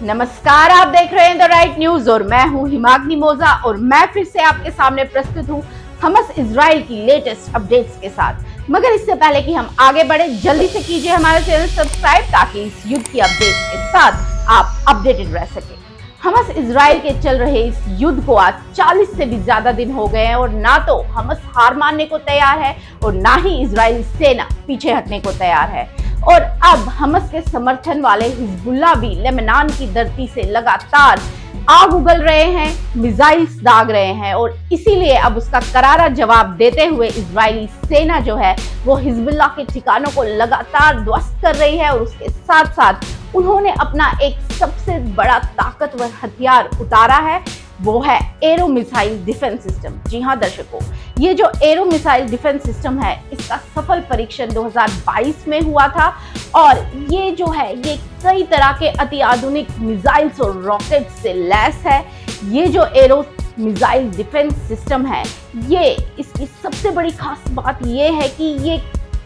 नमस्कार, आप देख रहे हैं द राइट न्यूज और मैं हूं हिमाग्नि मोजा और मैं फिर से आपके सामने प्रस्तुत हूं हमास इजराइल की लेटेस्ट अपडेट्स के साथ। मगर इससे पहले कि हम आगे बढ़े, जल्दी से कीजिए हमारा चैनल सब्सक्राइब ताकि इस युद्ध की अपडेट्स के साथ आप अपडेटेड रह सके। हमास इजराइल के चल रहे इस युद्ध को आज 40 से भी ज्यादा दिन हो गए हैं और ना तो हमास हार मानने को तैयार है और ना ही इजरायली सेना पीछे हटने को तैयार है। और अब हमास के समर्थन वाले हिजबुल्लाह भी लेबनान की धरती से लगातार आग उगल रहे हैं, मिसाइल्स दाग रहे हैं और इसीलिए अब उसका करारा जवाब देते हुए इजरायली सेना जो है वो हिजबुल्लाह के ठिकानों को लगातार ध्वस्त कर रही है और उसके साथ साथ उन्होंने अपना एक सबसे बड़ा ताकतवर हथियार उतारा है, वो है एरो मिसाइल डिफेंस सिस्टम। जी हाँ दर्शकों, ये जो एरो मिसाइल डिफेंस सिस्टम है इसका सफल परीक्षण 2022 में हुआ था और ये जो है ये कई तरह के अति आधुनिक मिसाइल्स और रॉकेट से लैस है। ये जो एरो मिसाइल डिफेंस सिस्टम है ये इसकी सबसे बड़ी खास बात ये है कि ये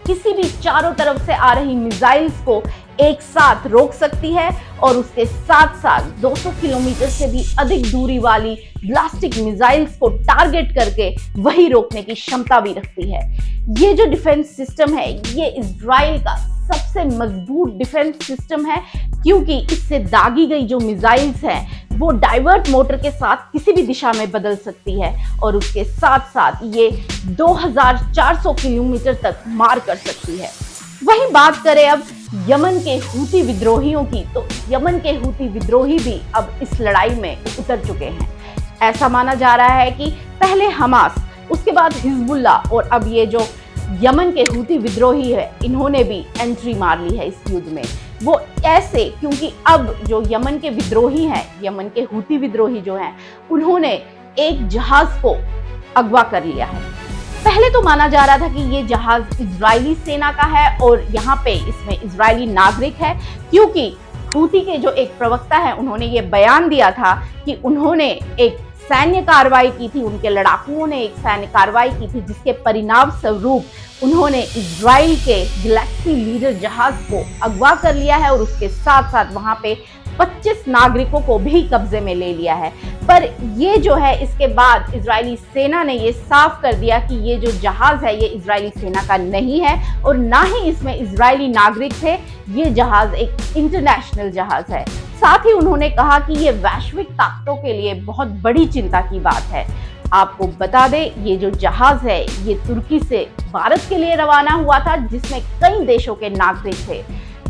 किसी भी चारों तरफ से आ रही मिसाइल्स को एक साथ रोक सकती है और उसके साथ साथ 200 किलोमीटर से भी अधिक दूरी वाली ब्लास्टिक मिसाइल्स को टारगेट करके वही रोकने की क्षमता भी रखती है। ये जो डिफेंस सिस्टम है ये इजराइल का सबसे मजबूत डिफेंस सिस्टम है क्योंकि इससे दागी गई जो मिसाइल्स हैं वो डाइवर्ट मोटर के साथ किसी भी दिशा में बदल सकती है और उसके साथ साथ ये 2400 किलोमीटर तक मार कर सकती है। वहीं बात करें अब यमन के हूती विद्रोहियों की, तो यमन के हूती विद्रोही भी अब इस लड़ाई में उतर चुके हैं। ऐसा माना जा रहा है कि पहले हमास, उसके बाद हिजबुल्लाह और अब ये जो यमन के हूती विद्रोही है इन्होंने भी एंट्री मार ली है इस युद्ध में। वो ऐसे क्योंकि अब जो यमन के विद्रोही हैं, यमन के हूती विद्रोही जो हैं, उन्होंने एक जहाज को अगवा कर लिया है। पहले तो माना जा रहा था कि ये जहाज इजरायली सेना का है और यहाँ पे इसमें इजरायली नागरिक है क्योंकि हूती के जो एक प्रवक्ता है उन्होंने ये बयान दिया था कि उन्होंने एक सैन्य कार्रवाई की थी, उनके लड़ाकुओं ने एक सैन्य कार्रवाई की थी जिसके परिणाम स्वरूप उन्होंने इजराइल के गैलेक्सी लीडर जहाज को अगवा कर लिया है और उसके साथ साथ वहां पे 25 नागरिकों को भी कब्जे में ले लिया है। पर ये जो है इसके बाद इजरायली सेना ने ये साफ कर दिया कि ये जो जहाज है ये इजरायली सेना का नहीं है और ना ही इसमें इजरायली नागरिक थे। ये जहाज एक इंटरनेशनल जहाज है। साथ ही उन्होंने कहा कि ये वैश्विक ताकतों के लिए बहुत बड़ी चिंता की बात है। आपको बता दें ये जो जहाज है ये तुर्की से भारत के लिए रवाना हुआ था जिसमें कई देशों के नागरिक थे।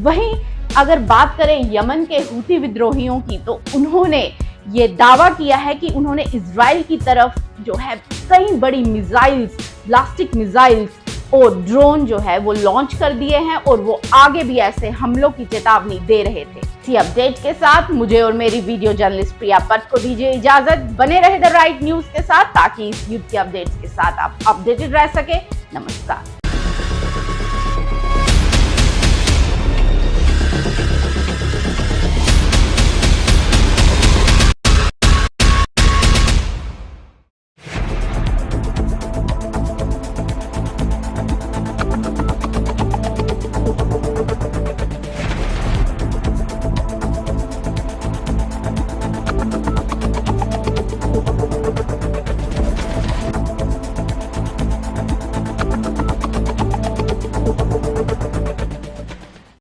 वहीं अगर बात करें यमन के हूती विद्रोहियों की, तो उन्होंने ये दावा किया है कि उन्होंने इजराइल की तरफ जो है कई बड़ी मिसाइल्स, ब्लास्टिक मिसाइल्स और ड्रोन जो है वो लॉन्च कर दिए हैं और वो आगे भी ऐसे हमलों की चेतावनी दे रहे थे। इसी अपडेट के साथ मुझे और मेरी वीडियो जर्नलिस्ट प्रिया पट को दीजिए इजाजत। बने रहे द राइट न्यूज के साथ ताकि इस युद्ध के अपडेट्स के साथ आप अपडेटेड रह सके। नमस्कार।